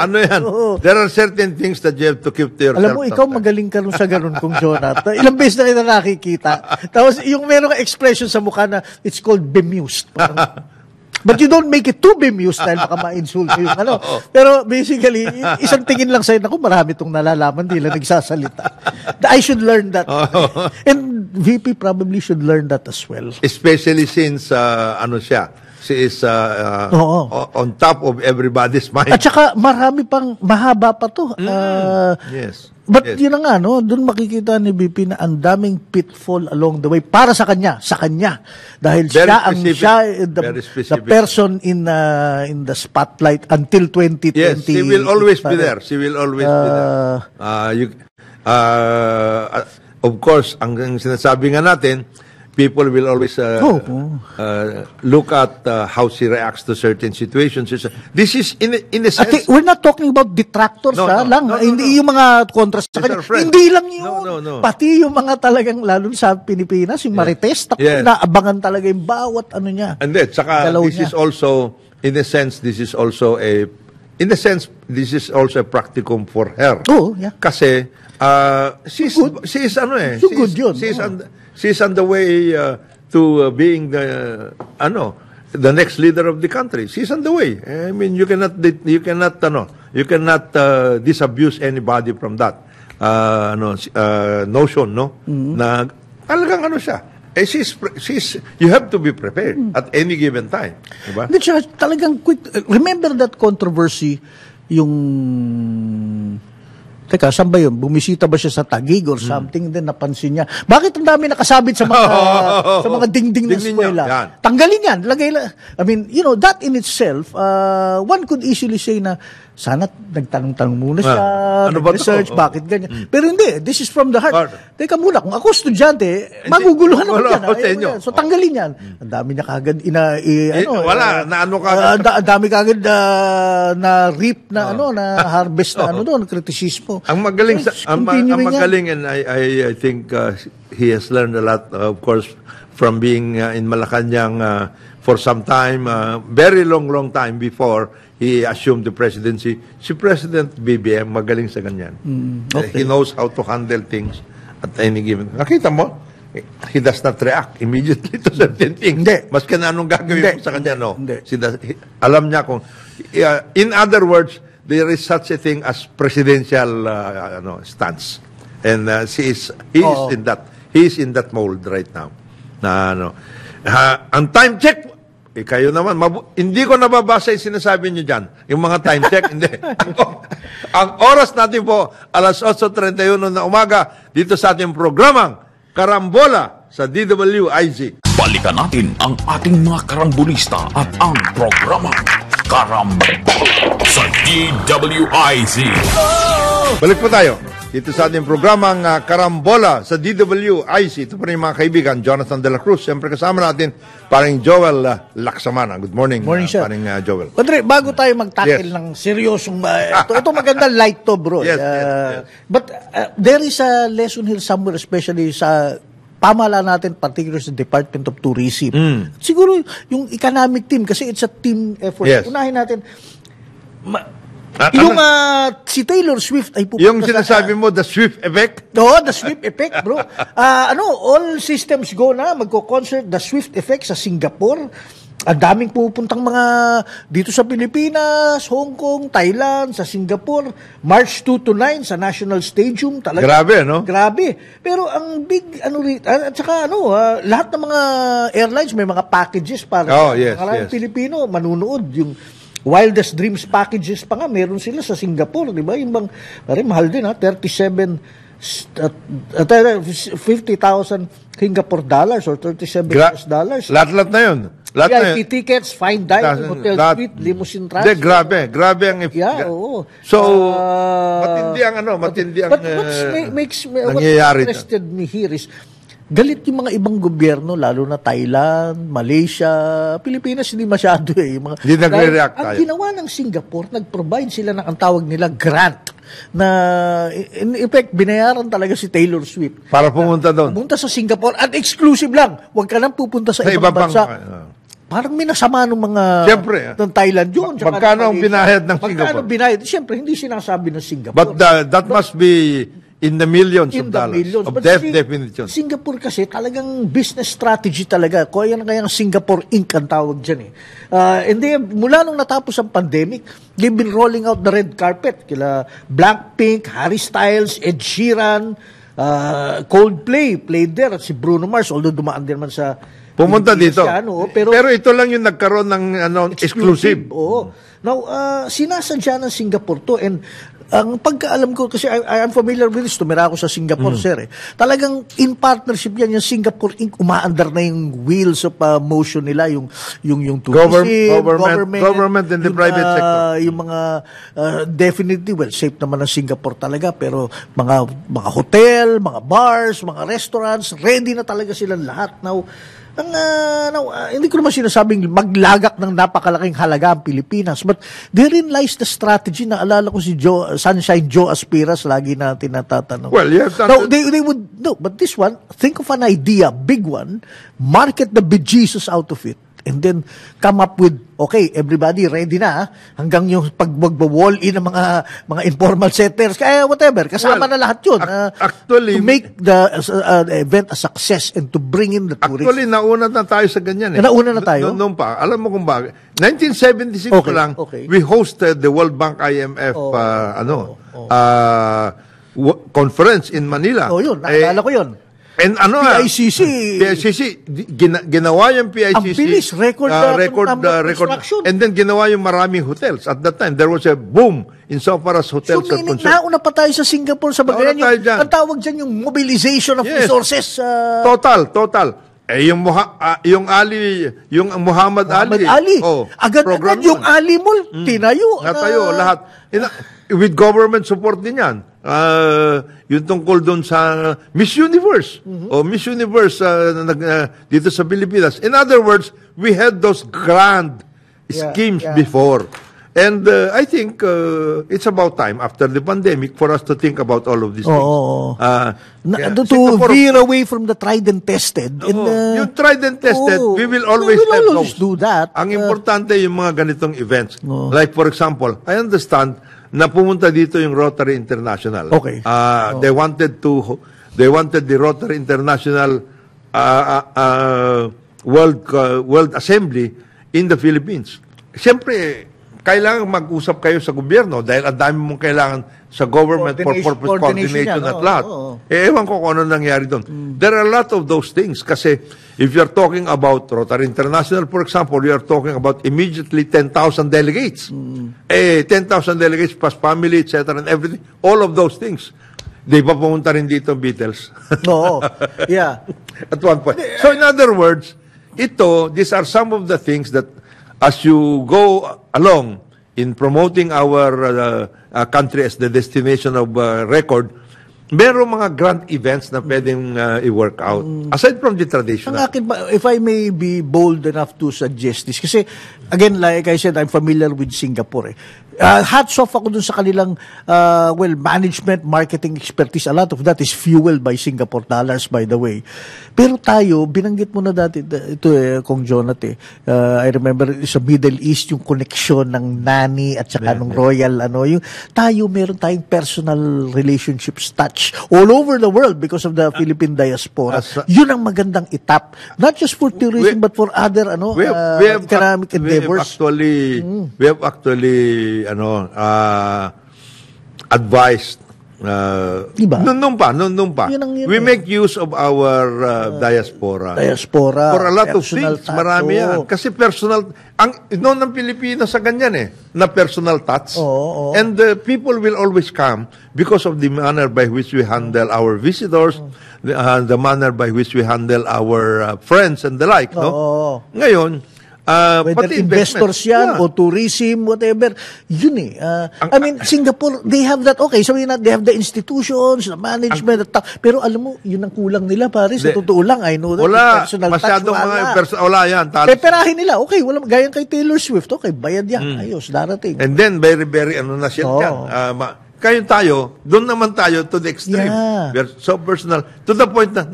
Speaker 2: Ano yan? There are certain things that you have to keep to yourself.
Speaker 3: Alam mo, ikaw magaling ka sa ganun kung Jonathan. Ilang beses na kita nakikita. Tapos yung meron ka expression sa mukha na it's called bemused. But you don't make it too bemused dahil baka ma-insulto yung ano. Pero basically, isang tingin lang sa'yo, naku, marami itong nalalaman, di lang nagsasalita. I should learn that. And VP probably should learn that as well.
Speaker 2: Especially since, she is on top of everybody's mind.
Speaker 3: At saka marami pang, mahaba pa to.
Speaker 2: Yes.
Speaker 3: But yun na nga, no, doon makikita ni BP na ang daming pitfall along the way para sa kanya. Dahil the person in the spotlight until 2020.
Speaker 2: Yes, she will always be there. She will always be there. Of course, ang sinasabi nga natin, people will always look at how she reacts to certain situations. This is in a sense.
Speaker 3: We're not talking about detractors hindi yung mga kontra sa kanya. Hindi lang yun.
Speaker 2: No.
Speaker 3: Pati yung mga talagang lalo sa Pilipinas, yung Marites, inaabangan talaga yung bawat ano niya.
Speaker 2: And then, saka this is also in a sense this is also a practicum for her.
Speaker 3: Oh, yeah.
Speaker 2: Kasi she's on the way to being the next leader of the country. She's on the way. I mean, you cannot disabuse anybody from that notion, no? Na talagang siya. You have to be prepared at any given time. Diba?
Speaker 3: Talagang quick. Remember that controversy yung teka, saan ba yun? Bumisita ba siya sa Taguig or something? Then napansin niya. Bakit ang dami nakasabit sa mga dingding ng eskwela? Tanggalin yan. I mean, that in itself, one could easily say na sana nagtanong-tanong muna siya, research, bakit ganyan. Pero hindi, this is from the heart. Teka muna, kung ako estudyante, maguguluhan ako dyan. So tanggalin yan. Ang dami niya kagad, ang dami kagad na reap na na harvest na kritisismo.
Speaker 2: Ang magaling, and I think he has learned a lot, of course, from being in Malacanang for some time, very long time before he assumed the presidency. Si President BBM, magaling sa ganyan. He knows how to handle things at any given. Nakita mo, he does not react immediately to certain things. Maski na anong gagawin mo sa kanya, no? Alam niya kung, in other words, there is such a thing as presidential stance. And he is in that mold right now. Ang time check, kayo naman, hindi ko nababasa yung sinasabi niyo dyan. Yung mga time check, hindi. Ang oras natin po, alas 8:31 na umaga, dito sa ating programang Karambola sa DWIZ.
Speaker 1: Balikan natin ang ating mga karambulista at ang programang Karambola sa DWIZ.
Speaker 2: Balik po tayo. Dito sa ating programang Karambola sa DWIC. Ito pa rin mga kaibigan, Jonathan De La Cruz. Siyempre kasama natin paring Joel Laksamana. Good morning,
Speaker 3: sir.
Speaker 2: Paring Joel.
Speaker 3: Padre, bago tayo mag-tackle ng seryosong... ito maganda light to, bro.
Speaker 2: Yes.
Speaker 3: But there is a lesson here somewhere, especially sa pamahalaan natin, particularly sa Department of Tourism. Siguro yung economic team, kasi it's a team effort.
Speaker 2: Yes.
Speaker 3: Unahin natin... si Taylor Swift ay pupunta
Speaker 2: yung sinasabi mo, the Swift effect?
Speaker 3: Oo, the Swift effect, bro. All systems go na, magko-concert, the Swift effect sa Singapore. Ang daming pupuntang mga dito sa Pilipinas, Hong Kong, Thailand, sa Singapore, March 2 to 9 sa National Stadium. Talaga,
Speaker 2: grabe, no?
Speaker 3: Grabe. Pero ang big, at saka lahat ng mga airlines may mga packages para sa Pilipino, manunood yung Wildest Dreams packages pa nga, meron sila sa Singapore, di ba? Yung bang, mahal din 50,000 Singapore dollars or $37 dollars.
Speaker 2: Lahat na yun.
Speaker 3: VIP tickets, fine dining, hotel suite, limousine transfer.
Speaker 2: Grabe ang
Speaker 3: oo.
Speaker 2: So, matindi ang
Speaker 3: But what interested me here is, galit yung mga ibang gobyerno, lalo na Thailand, Malaysia, Pilipinas, hindi masyado
Speaker 2: Hindi nagre-react tayo.
Speaker 3: Ang ginawa ng Singapore, nag-provide sila ng ang tawag nila grant na in effect, binayaran talaga si Taylor Swift.
Speaker 2: Para pumunta doon.
Speaker 3: Pumunta sa Singapore at exclusive lang. Huwag ka nang pupunta sa ibang bansa. Parang minasama ng mga ng Thailand yun.
Speaker 2: Magkano ang binayad ng Singapore?
Speaker 3: Magkano binayad? Siyempre, hindi sinasabi ng Singapore.
Speaker 2: But that must be in the millions of dollars of definition.
Speaker 3: Singapore kasi talagang business strategy talaga. Kaya Singapore Inc. ang tawag dyan and mula nung natapos ang pandemic, they've been rolling out the red carpet. Kila Blackpink, Harry Styles, Ed Sheeran, Coldplay played there, at si Bruno Mars, although dumaan din man sa
Speaker 2: pumunta dito. Pero ito lang yung nagkaroon ng exclusive.
Speaker 3: Oo. Now, sinasadya ng Singapore to, and ang pagkaalam ko, kasi I am familiar with this, tumira ako sa Singapore, sir. Talagang in partnership yan, yung Singapore Inc., umaandar na yung wheels of motion nila, yung tourism,
Speaker 2: government and the private sector.
Speaker 3: Yung mga, definitely, well, safe naman ang Singapore talaga, pero mga hotel, mga bars, mga restaurants, ready na talaga silang lahat. Now, hindi ko naman sinasabing maglagak ng napakalaking halaga ang Pilipinas, but therein lies the strategy. Naalala ko si Sunshine Joe Aspiras, lagi natin natatanong.
Speaker 2: Well, yes.
Speaker 3: They would, no, but this one, think of an idea, big one, market the bejesus out of it, and then come up with, okay, everybody ready na, hanggang yung pag-wall-in ng mga informal setters, kaya whatever, kasama na lahat yun.
Speaker 2: Actually,
Speaker 3: to make the event a success and to bring in the tourists.
Speaker 2: Actually, nauna na tayo sa ganyan.
Speaker 3: Nauna na tayo?
Speaker 2: Noon pa. Alam mo kung bakit. 1976 lang, we hosted the World Bank IMF conference in Manila.
Speaker 3: Oh, yun. Naalala ko yun.
Speaker 2: And PICC, ginawa yung PICC.
Speaker 3: Ang bilis, record.
Speaker 2: And then ginawa yung maraming hotels. At that time, there was a boom in so far as hotels are concerned. So,
Speaker 3: nauna pa tayo sa Singapore sa bagay. Ang tawag dyan yung mobilization of resources.
Speaker 2: Total. Yung Muhammad Ali.
Speaker 3: Agad-agad yung Ali Mall, tinayo.
Speaker 2: Natayo, lahat. With government support din yan. Yung tungkol doon sa Miss Universe. O Miss Universe dito sa Pilipinas. In other words, we had those grand schemes before. And I think it's about time after the pandemic for us to think about all of these things.
Speaker 3: To veer away from the tried and tested.
Speaker 2: Yung tried and tested, we will always
Speaker 3: do that.
Speaker 2: Ang importante yung mga ganitong events. Like for example, I understand na pumunta dito yung Rotary International.
Speaker 3: Okay.
Speaker 2: They wanted the Rotary International World Assembly in the Philippines. Siyempre, kailangan mag-usap kayo sa gobyerno dahil ang dami mong kailangan sa government for purpose coordination at lahat. Ewan ko kung ano nangyari doon. There are a lot of those things kasi if you're talking about Rotary International, for example, you are talking about immediately 10,000 delegates. 10,000 delegates plus family, etc. and everything. All of those things. Di ba pumunta rin dito Beatles?
Speaker 3: Oo. Yeah.
Speaker 2: At one point. So in other words, these are some of the things that as you go along in promoting our country as the destination of record, merong mga grand events na pwedeng i-work out. Aside from the traditional.
Speaker 3: Ang akin, if I may be bold enough to suggest this, kasi, again, like I said, I'm familiar with Singapore. Hats off ako dun sa kanilang, management, marketing expertise. A lot of that is fueled by Singapore dollars, by the way. Pero tayo, binanggit mo na dati, ito Kong Jonathan, I remember sa Middle East, yung connection ng Nani at saka ng Royal, yung tayo, meron tayong personal relationships touch all over the world because of the Philippine diaspora. Yun ang magandang itap. Not just for tourism, but for other economic endeavors.
Speaker 2: We have actually advised
Speaker 3: diba?
Speaker 2: Nung pa. We make use of our diaspora. For a lot of things. Marami yan. Kasi personal, noon ng Pilipinas sa ganyan na personal touch. And people will always come because of the manner by which we handle our visitors, the manner by which we handle our friends and the like. No? Ngayon,
Speaker 3: whether investors yan o tourism, whatever, yun I mean, Singapore, they have that, okay, so they have the institutions, the management, pero alam mo, yun ang kulang nila, pare, sa totoo lang, I know that.
Speaker 2: Wala, masyadong wala yan.
Speaker 3: Peperahin nila, okay, wala, gayang kay Taylor Swift, okay, bayad yan, ayos, darating.
Speaker 2: And then, very, very, na siya yan. Kayo tayo, doon naman tayo to the extreme. We're so personal. To the point na,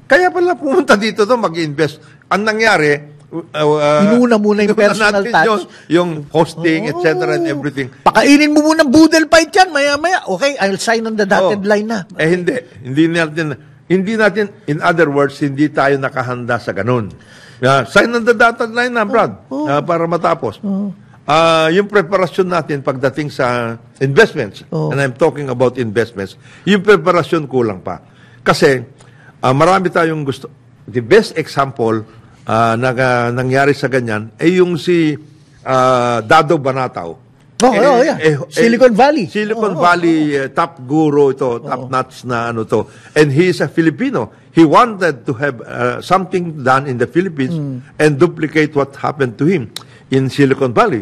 Speaker 2: kaya pala pumunta dito mag-invest. Ang nangyari,
Speaker 3: inuna muna yung personal touch.
Speaker 2: Yung hosting, etc. and everything.
Speaker 3: Pakainin mo muna boodle fight yan, maya-maya. Okay, I'll sign on the dotted line na.
Speaker 2: Hindi natin, in other words, hindi tayo nakahanda sa ganun. Sign on the dotted line na, Brad, para matapos. Yung preparasyon natin pagdating sa investments, and I'm talking about investments, yung preparasyon kulang pa. Kasi, marami tayong gusto. The best example nangyari sa ganyan ay yung si Dado Banatao.
Speaker 3: Silicon Valley.
Speaker 2: Silicon Valley top guru ito, top notch na ano to. And he is a Filipino. He wanted to have something done in the Philippines and duplicate what happened to him in Silicon Valley.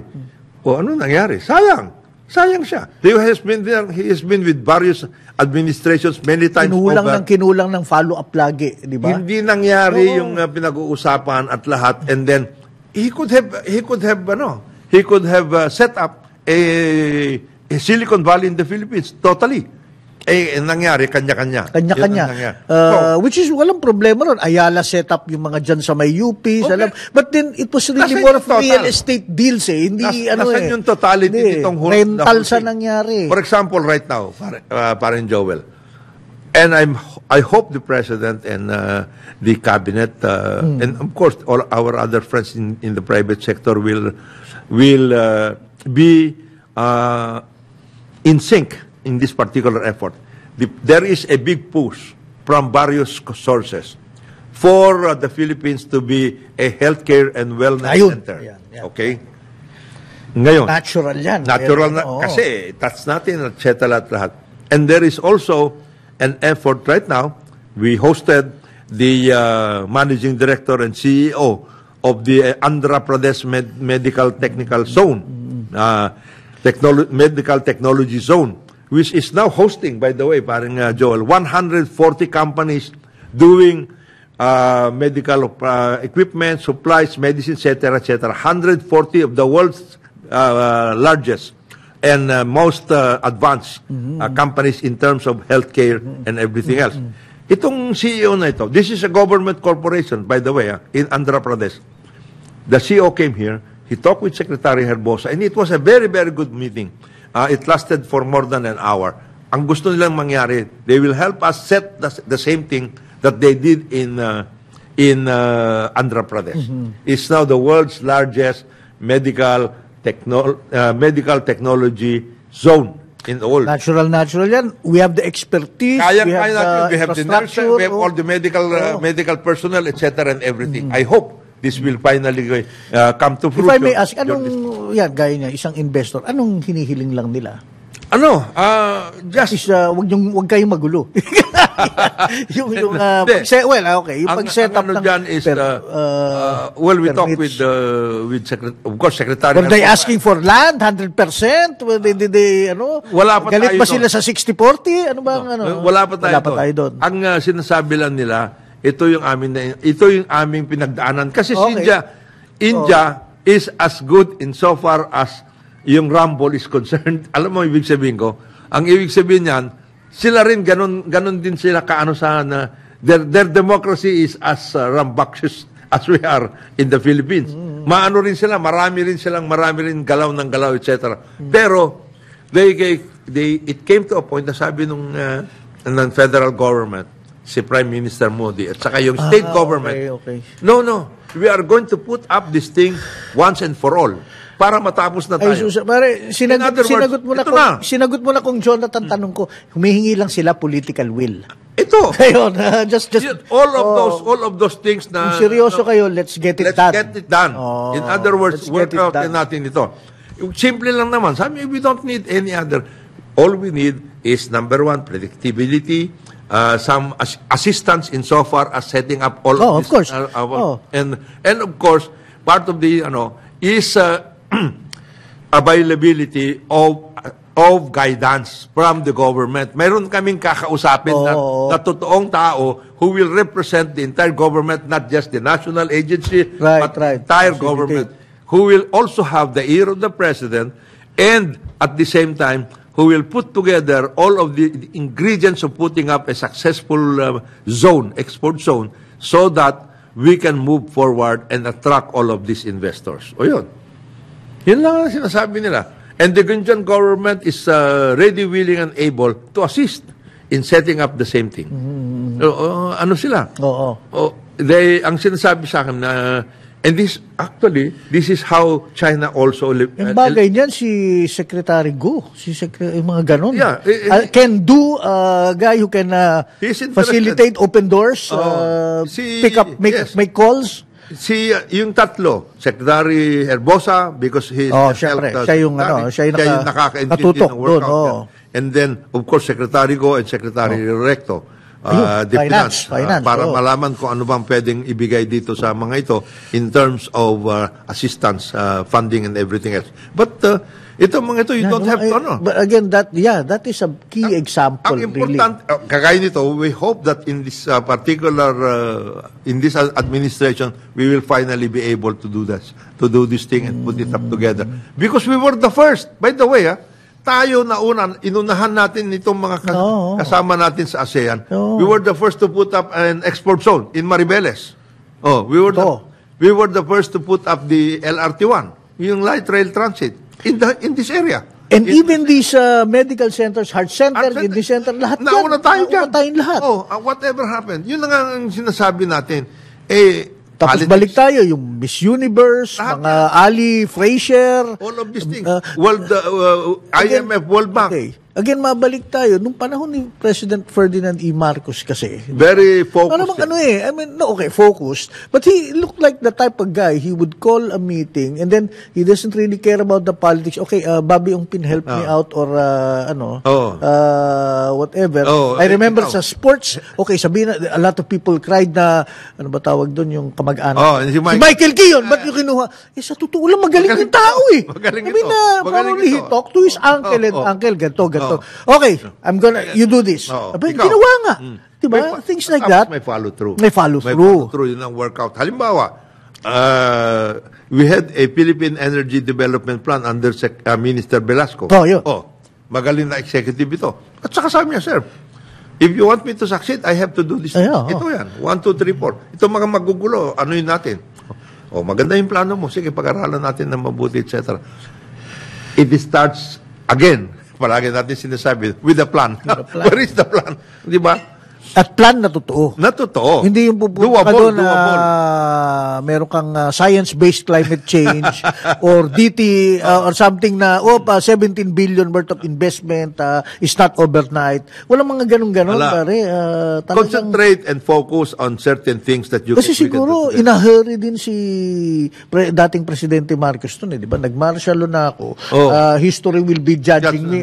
Speaker 2: Ano nangyari? Sayang siya. He has been with various administrations many times
Speaker 3: kinulang ng follow-up lagi, di ba?
Speaker 2: Hindi nangyari yung pinag-uusapan at lahat, and then he could have set up a Silicon Valley in the Philippines totally. Nangyari kanya-kanya.
Speaker 3: Which is walang problema ron. Ayala set up yung mga dyan sa may UP. But then it was really more of real estate deals Hindi
Speaker 2: yung totality nitong
Speaker 3: rental sa nangyari.
Speaker 2: For example, right now, Parin Joel, and I hope the President and the Cabinet, and of course all our other friends in the private sector will be in sync in this particular effort. There is a big push from various sources for the Philippines to be a healthcare and wellness center. Okay? Ngayon.
Speaker 3: Natural yan.
Speaker 2: Natural na. Kasi touch natin, etc. lahat. And there is also an effort right now. We hosted the managing director and CEO of the Andhra Pradesh Medical Technical Zone, Medical Technology Zone, which is now hosting, by the way, parang Joel, 140 companies doing medical equipment, supplies, medicine, etc., etc. 140 of the world's largest and most advanced companies in terms of healthcare and everything else. Itong CEO na ito, this is a government corporation, by the way, in Andhra Pradesh. The CEO came here, he talked with Secretary Herbosa, and it was a very, very good meeting. It lasted for more than an hour. Ang gusto nilang mangyari, they will help us set the same thing that they did in Andhra Pradesh. It's now the world's largest medical technology zone in the world.
Speaker 3: Natural yan. We have the expertise.
Speaker 2: We have the nurses, we have all the medical personnel, etc. and everything. I hope this will finally come to fruition.
Speaker 3: If I may ask, gaya niya, isang investor, anong hinihiling lang nila? Wag kayong magulo. yung pag-set up
Speaker 2: ng dyan is, we talk with of course, Secretary.
Speaker 3: Were they asking for land, 100%?
Speaker 2: Wala pa
Speaker 3: galit ba sila sa 60-40?
Speaker 2: Wala pa tayo doon. Ang sinasabi lang nila, ito yung aming pinagdaanan. Kasi India is as good in so far as yung Rumble is concerned. Alam mo, ibig sabihin ko, ang ibig sabihin niyan, sila rin, ganun din sila their democracy is as rambunctious as we are in the Philippines. Maano rin sila, marami rin galaw ng galaw, etc. Pero, it came to a point na sabi ng federal government, si Prime Minister Modi at saka yung state government. No, we are going to put up this thing once and for all para matapos na tayo.
Speaker 3: Sinagot mo na kung Jonathan, tanong ko, humihingi lang sila political will.
Speaker 2: Ito.
Speaker 3: Ayun,
Speaker 2: all of those things na
Speaker 3: kung seryoso kayo, let's get it done.
Speaker 2: Let's get it done. In other words, work out natin ito. Simple lang naman. Sabi, we don't need any other. All we need is number one, predictability, some assistance in so far as setting up all of this.
Speaker 3: Of course.
Speaker 2: And of course, part of the is availability of guidance from the government. Meron kaming kakausapin na totoong tao who will represent the entire government, not just the national agency, but the entire government, who will also have the ear of the president, and at the same time, who will put together all of the ingredients of putting up a successful export zone, so that we can move forward and attract all of these investors. O yun. Yun lang ang sinasabi nila. And the Gunjan government is ready, willing, and able to assist in setting up the same thing. Ano sila?
Speaker 3: Oo.
Speaker 2: Ang sinasabi sa akin na, and this is how China also...
Speaker 3: Yung bagay niyan, si Secretary Go, yung mga ganon.
Speaker 2: Yeah.
Speaker 3: Can do, guy who can facilitate open doors, pick up, make calls.
Speaker 2: Yung tatlo, Secretary Herbosa, because he's
Speaker 3: siya yung
Speaker 2: nakaka-intindi ng workout. And then, of course, Secretary Go and Secretary Recto.
Speaker 3: Finance.
Speaker 2: Para malaman kung ano bang pwedeng ibigay dito sa mga ito in terms of assistance, funding, and everything else. But ito mga ito, you don't have to,
Speaker 3: But again, that is a key example.
Speaker 2: Ang important, kagaya nito, we hope that in this in this administration, we will finally be able to do this thing and put it up together. Because we were the first, by the way, tayo inunahan natin itong mga kasama natin sa ASEAN. We were the first to put up an export zone in Maribeles. We were the first to put up the LRT-1, yung light rail transit in this area.
Speaker 3: And even these medical centers, heart center, kidney center, lahat
Speaker 2: nauna tayo dyan.
Speaker 3: Lahat.
Speaker 2: Whatever happened. Yun ang sinasabi natin.
Speaker 3: Tapos balik tayo, yung Miss Universe, mga Ali Frazier.
Speaker 2: All of these things. IMF, World Bank.
Speaker 3: Okay. Again, mabalik tayo. Nung panahon ni President Ferdinand E. Marcos kasi.
Speaker 2: Very focused.
Speaker 3: Focused. But he looked like the type of guy, he would call a meeting and then he doesn't really care about the politics. Okay, Bobby Ongpin help me out or whatever. I remember sa sports, okay, sabihin na, a lot of people cried na, ano ba tawag doon, yung kamag-anak.
Speaker 2: Si
Speaker 3: Michael Keon, ba't yung kinuha? Sa totoo lang, magaling yung tao eh. Probably he talked to his uncle and uncle, ganito. Okay, you do this. Ginawa nga. Diba? Things like that.
Speaker 2: May follow through. Yun ang workout. Halimbawa, we had a Philippine Energy Development Plan under Minister Velasco.
Speaker 3: Yun.
Speaker 2: Magaling na executive ito. At saka sabi niya, sir, if you want me to succeed, I have to do this. Ito yan. 1, 2, 3, 4. Ito mga magugulo. Ano yun natin? Maganda yung plano mo. Sige, pag-aralan natin na mabuti, etc. It starts again. Palagi natin sinasabi, with a plan. Where is the plan? Di ba?
Speaker 3: At plan na totoo. Hindi yung pupunta ka doon na meron kang science-based climate change or DT or something na 17 billion worth of investment is not overnight. Walang mga ganun-ganun.
Speaker 2: Concentrate and focus on certain things that you
Speaker 3: Kasi siguro, in-a-hurry din si dating Presidente Marcos doon. Di ba? Nag-martial law na ako. History will be judging me.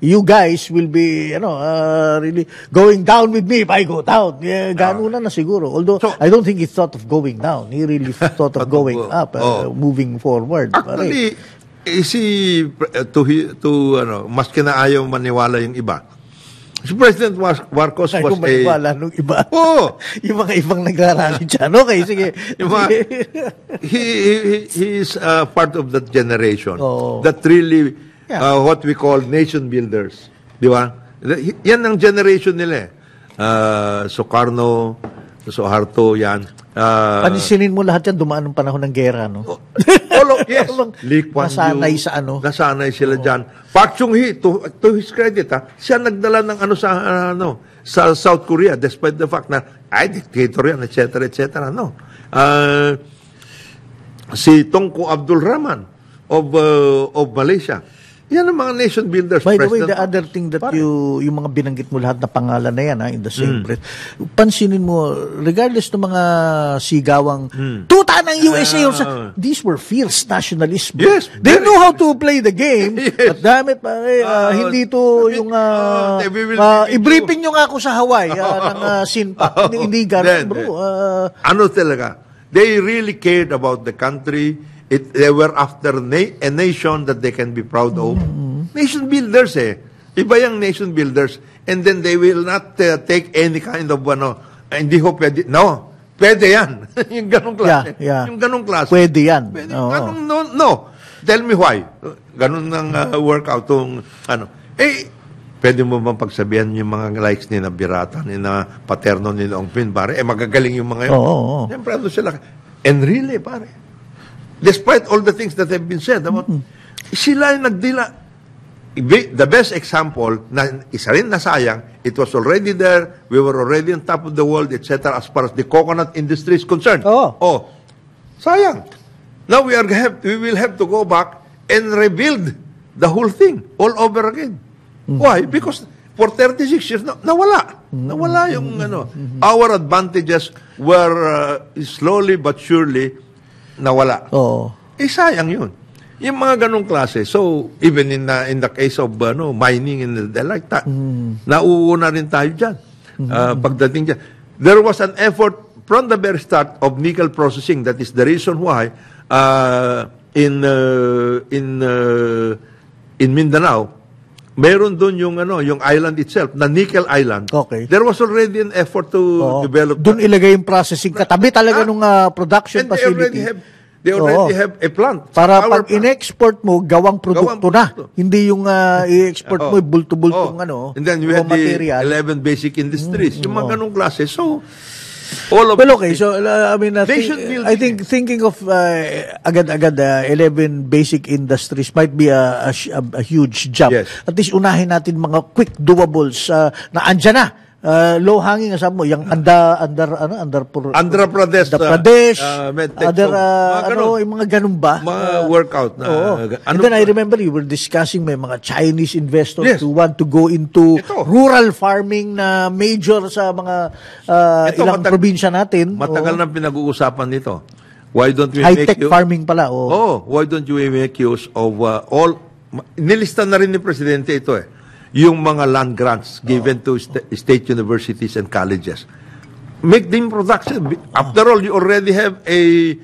Speaker 3: You guys will be really going down with me if I go down. Gano'n na siguro. Although, I don't think he thought of going down. He really thought of going up, moving forward.
Speaker 2: Actually, maski na ayaw maniwala yung iba. Si President Marcos was
Speaker 3: maniwala nung iba. Yung mga ibang nagrarally dyan. Okay, sige.
Speaker 2: He is part of that generation that really, what we call nation builders. Di ba? Yan ang generation nila Sukarno, Suharto, yan.
Speaker 3: Panisinin mo lahat yan, dumaan ng panahon ng gera, no?
Speaker 2: Yes. Lee Kuan Yew.
Speaker 3: Nasanay sa
Speaker 2: Nasanay sila dyan. Park Chung-hee, to his credit, siya nagdala ng sa South Korea, despite the fact na, dictator yan, etc., etc., no? Si Tunku Abdul Rahman of Malaysia. Yan ang mga nation builders.
Speaker 3: By the way, the other thing that yung mga binanggit mo lahat na pangalan na yan, in the same breath, pansinin mo, regardless ng mga sigawang tuta ng USA, these were fierce nationalism.
Speaker 2: Yes.
Speaker 3: They know how to play the game. At damit, hindi to yung i-briefing nyo nga ako sa Hawaii ng SINPAC. Hindi gano'n, bro.
Speaker 2: Ano talaga? They really cared about the country. They were after a nation that they can be proud of. Nation builders Iba yung nation builders. And then they will not take any kind of hindi ho pwede. No. Pwede yan. Yung ganong klase. Yung ganong klase.
Speaker 3: Pwede yan.
Speaker 2: No. Tell me why. Ganon ng workout. pwede mo bang pagsabihan yung mga likes ni na Birata, ni na Paterno, ni Ong Pin, pare, magagaling yung mga yun. Siyempre, ano sila. And really, pare, despite all the things that have been said about, sila yung nagdila. The best example, na isa rin nasayang, it was already there, we were already on top of the world, etc. as far as the coconut industry is concerned. Sayang. Now we will have to go back and rebuild the whole thing all over again. Why? Because for 36 years, nawala. Nawala yung, our advantages were slowly but surely nawala. Sayang yun. Yung mga ganong klase. So, even in the case of mining and like that, nauuna rin tayo dyan. Pagdating dyan. There was an effort from the very start of nickel processing. That is the reason why in Mindanao, meron doon yung island itself, na Nickel Island.
Speaker 3: Okay.
Speaker 2: There was already an effort to develop.
Speaker 3: Doon ilagay yung processing. Katabi talaga nung production facility.
Speaker 2: They already have a plant.
Speaker 3: Para pag in-export mo, gawang produkto na. Hindi yung i-export mo, bulto-bultong
Speaker 2: And then you have
Speaker 3: material.
Speaker 2: the 11 basic industries. Yung mga ganong klase. So,
Speaker 3: okay. So, I mean, I think thinking of agad-agad 11 basic industries might be a huge jump.
Speaker 2: Yes.
Speaker 3: At least unahin natin mga quick doables na andyan na. Low hanging asabi mo yung Andhra Pradesh, yung mga ganun ba?
Speaker 2: Mga workout na.
Speaker 3: And then I remember you were discussing may mga Chinese investors who want to go into rural farming na major sa mga ilang probinsya natin.
Speaker 2: Matagal na pinag-uusapan nito. Why don't we
Speaker 3: high-tech farming pala.
Speaker 2: Why don't you make use of all, nilista na rin ni Presidente ito yung mga land grants given to state universities and colleges. Make them production. After all, you already have a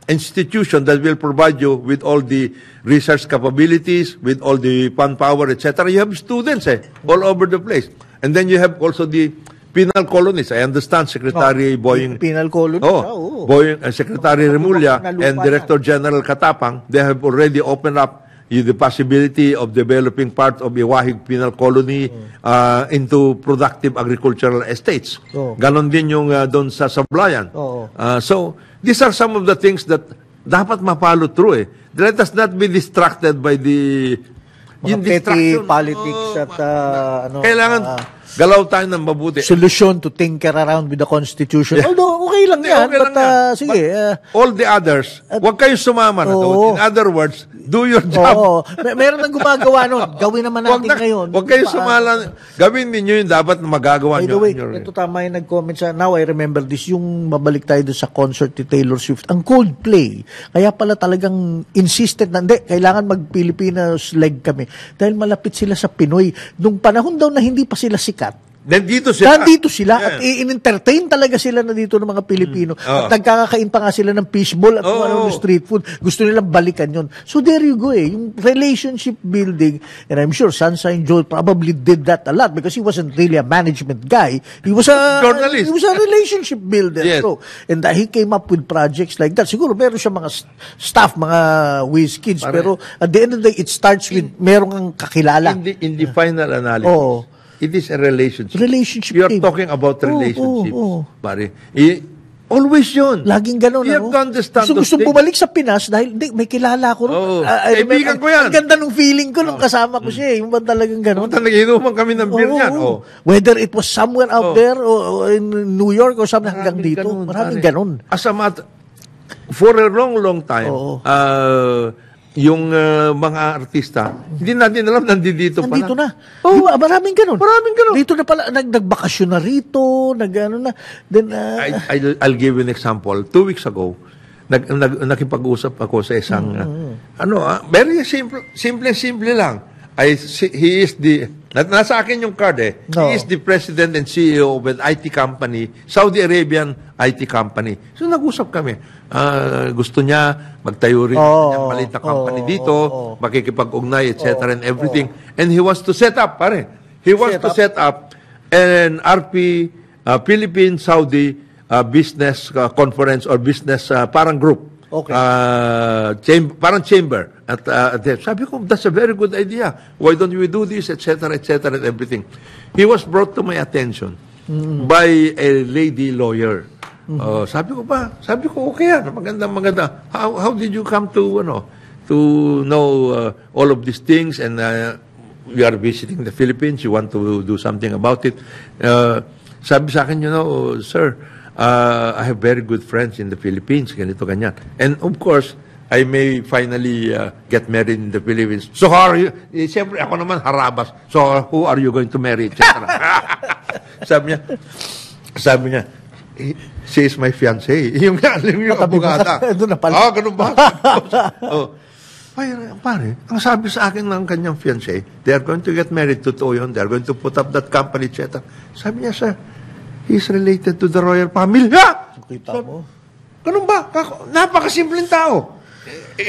Speaker 2: institution that will provide you with all the research capabilities, with all the manpower, etc. You have students all over the place. And then you have also the penal colonies. I understand Secretary Boying.
Speaker 3: Penal colony?
Speaker 2: Boying, Secretary Remulla and Director General Katapang, they have already opened up the possibility of developing part of Iwahig Penal Colony into productive agricultural estates. Ganon din yung doon sa Sablayan. So, these are some of the things that dapat mapalo through. Let us not be distracted by the
Speaker 3: petty politics at
Speaker 2: kailangan galaw tayo ng mabuti.
Speaker 3: Solution to tinker around with the Constitution. Although, okay lang yan. Sige.
Speaker 2: All the others, huwag kayo sumama na doon. In other words, do your job.
Speaker 3: Meron nang gumagawa nun. Gawin naman natin ngayon.
Speaker 2: Huwag kayo sumala. Gawin ninyo yung dapat na magagawa nyo.
Speaker 3: By the way, ito tama yung nag-comment sa, now I remember this, yung mabalik tayo doon sa concert ni Taylor Swift. Ang Coldplay. Kaya pala talagang insistent na, hindi, kailangan mag-Pilipinas leg kami. Dahil malapit sila sa Pinoy. Nung panahon daw na hindi pa sila sikat,
Speaker 2: Nandito sila.
Speaker 3: At in-entertain talaga sila na dito ng mga Pilipino. At nagkakakain pa nga sila ng fishball at ng street food. Gusto nilang balikan yon. So there you go Yung relationship building, and I'm sure Sunshine Joel probably did that a lot because he wasn't really a management guy. He was a journalist. He was a relationship builder.
Speaker 2: Yes.
Speaker 3: So, and he came up with projects like that. Siguro meron siya mga staff, mga whiz kids. Pero at the end of the day, it starts with merong ang kakilala.
Speaker 2: In the final analysis, it is a relationship. You are talking about relationships, pare. Always yun.
Speaker 3: Laging ganun.
Speaker 2: You have to understand
Speaker 3: gusto bumalik sa Pinas dahil may kilala ko.
Speaker 2: Kaibigan ko yan.
Speaker 3: Ang ganda ng feeling ko nung kasama ko siya. Yung ba talagang ganun?
Speaker 2: Nag-inuman kami ng beer yan.
Speaker 3: Whether it was somewhere out there or in New York or something hanggang dito. Maraming ganun.
Speaker 2: As a matter, for a long time, yung mga artista, hindi natin alam, nandito pala.
Speaker 3: Nandito na. Maraming ganun. Dito na pala, nagbakasyon na rito, na. Then,
Speaker 2: I'll give you an example. 2 weeks ago, nakipag-usap ako sa isang, very simple lang. He is nasa akin yung card He is the president and CEO of an IT company, Saudi Arabian IT company. So nag-usap kami. Gusto niya magtayo rin ng maliit na company dito, makikipag-ugnay, etc. and everything. And he wants to set up, set up an RP, Philippine-Saudi business conference or business parang group.
Speaker 3: Okay.
Speaker 2: Parang chamber. At sabi ko, that's a very good idea. Why don't we do this, etc., etc., and everything. He was brought to my attention by a lady lawyer. Sabi ko, okay yan, maganda. How did you come to know all of these things, and you are visiting the Philippines, you want to do something about it. Sabi sa akin, sir, I have very good friends in the Philippines, ganito, ganyan. And of course, I may finally get married in the Philippines. So how are you? Siyempre, ako naman harabas. So who are you going to marry, etc. Sabi niya, she is my fiancé. Yung abogada. Ganun ba? Pare, ang sabi sa akin ng kanyang fiancé, they are going to get married, totoo yun, they are going to put up that company, etc. Sabi niya, sir, he's related to the royal family.
Speaker 3: Kita mo?
Speaker 2: Ganun ba? Napakasimpleng tao.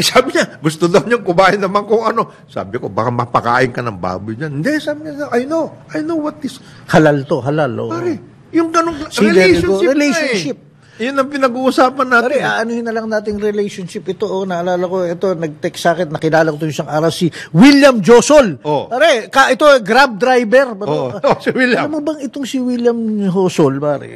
Speaker 2: Sabi niya, gusto daw niyang kumain naman kung ano. Sabi ko, baka mapakain ka ng baboy niyan. Hindi, sabi niya, I know what is.
Speaker 3: Halal to, halal.
Speaker 2: Pare, yung ganung
Speaker 3: relationship.
Speaker 2: Yun ang pinag-uusapan natin.
Speaker 3: Pare, aanuhin na lang nating relationship. Ito, naalala ko, nag-text sa akin, nakilala ko ito isang araw, si William Josol. Pare, ito, Grab driver.
Speaker 2: Si William.
Speaker 3: Alam mo bang itong si William Josol, pare?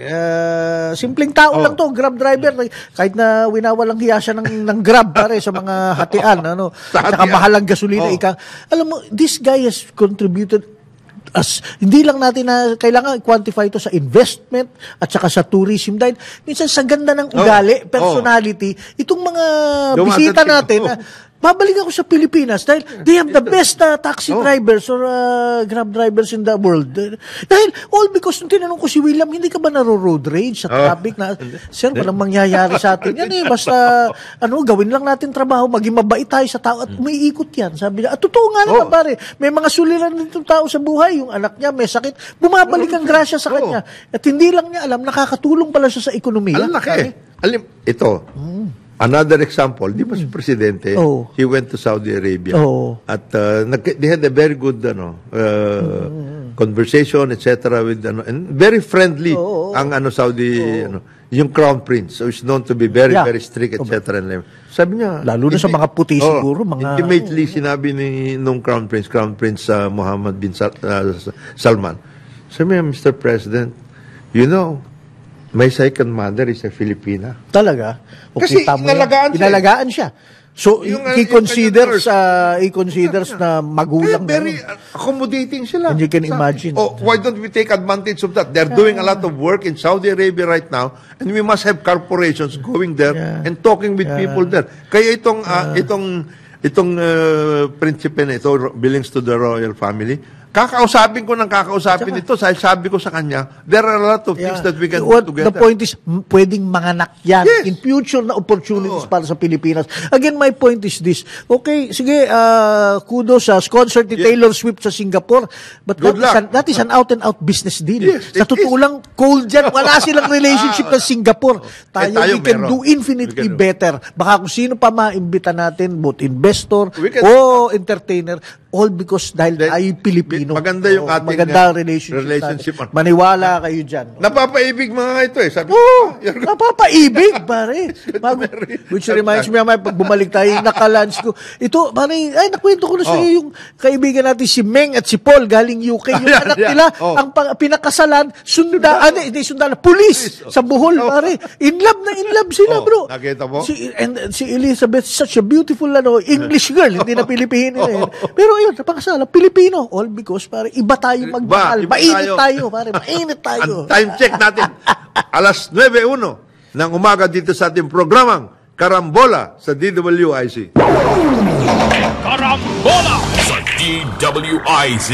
Speaker 3: Simpleng tao lang to, Grab driver. Kahit na winawalang hiya siya ng Grab, pare, sa mga hatian, saka mahalang gasolina. Alam mo, this guy has contributed hindi lang natin na kailangan quantify ito sa investment at saka sa tourism dahil minsan sa ganda ng ugali, personality, itong mga bisita natin, babalik ako sa Pilipinas dahil they have the best taxi drivers or Grab drivers in the world. Dahil all because nung tinanong ko si William, hindi ka ba naro-road rage sa traffic na, sir, walang mangyayari sa atin. Yan basta gawin lang natin trabaho, maging mabait tayo sa tao at umiikot yan. Sabi niya, totoo nga naman pare, may mga suliran nitong tao sa buhay, yung anak niya may sakit, bumabalik ang grasya sa kanya. At hindi lang niya alam, nakakatulong pala siya sa ekonomiya.
Speaker 2: Alam laki. Ito, another example, di ba si Presidente, he went to Saudi Arabia. At they had a very good conversation, etc. with and very friendly ang Saudi, yung Crown Prince. So he's known to be very, very strict, etc. Sabi niya,
Speaker 3: lalo na sa mga puti siguro.
Speaker 2: Intimately, sinabi nung Crown Prince Mohammed bin Salman, sabi niya, Mr. President, my second mother is a Filipina.
Speaker 3: Talaga?
Speaker 2: Kasi
Speaker 3: inalagaan siya. So, i-considers na magulang na
Speaker 2: very accommodating sila.
Speaker 3: And you can imagine.
Speaker 2: Why don't we take advantage of that? They're doing a lot of work in Saudi Arabia right now, and we must have corporations going there and talking with people there. Kaya itong prinsipe na ito belongs to the royal family. Kakausapin ito, sabi ko sa kanya, there are a lot of things that we can do together.
Speaker 3: The point is, pwedeng manganak yan in future na opportunities para sa Pilipinas. Again, my point is this. Okay, sige, kudos sa concert ni Taylor Swift sa Singapore, but that is an out-and-out business deal. Sa totoo lang, cold dyan, wala silang relationship ng Singapore. We can do infinitely better. Baka kung sino pa maimbita natin, both investor o entertainer, all because dahil tayo Pilipino.
Speaker 2: Maganda yung ating
Speaker 3: relationship. Maniwala kayo dyan.
Speaker 2: Napapaibig mga ito Sabi
Speaker 3: napapaibig, pare. Which reminds me, pag bumalik tayo, nakalunch ko. Ito, pare, nakwento ko na sa iyo yung kaibigan natin si Meng at si Paul galing UK. Yung anak nila, ang pinakasalan, pulis sa Bohol, pare. In love sila, bro.
Speaker 2: Nakita mo?
Speaker 3: Si Elizabeth, such a beautiful English girl, hindi na Pilipino. Pero yun, napakasala, Pilipino. All because, pare, iba tayo magmahal. Mainit tayo, pare. Mainit tayo.
Speaker 2: Ang time check natin, alas 9:01 ng umaga dito sa ating programang Karambola sa DWIC.
Speaker 1: Karambola sa DWIC.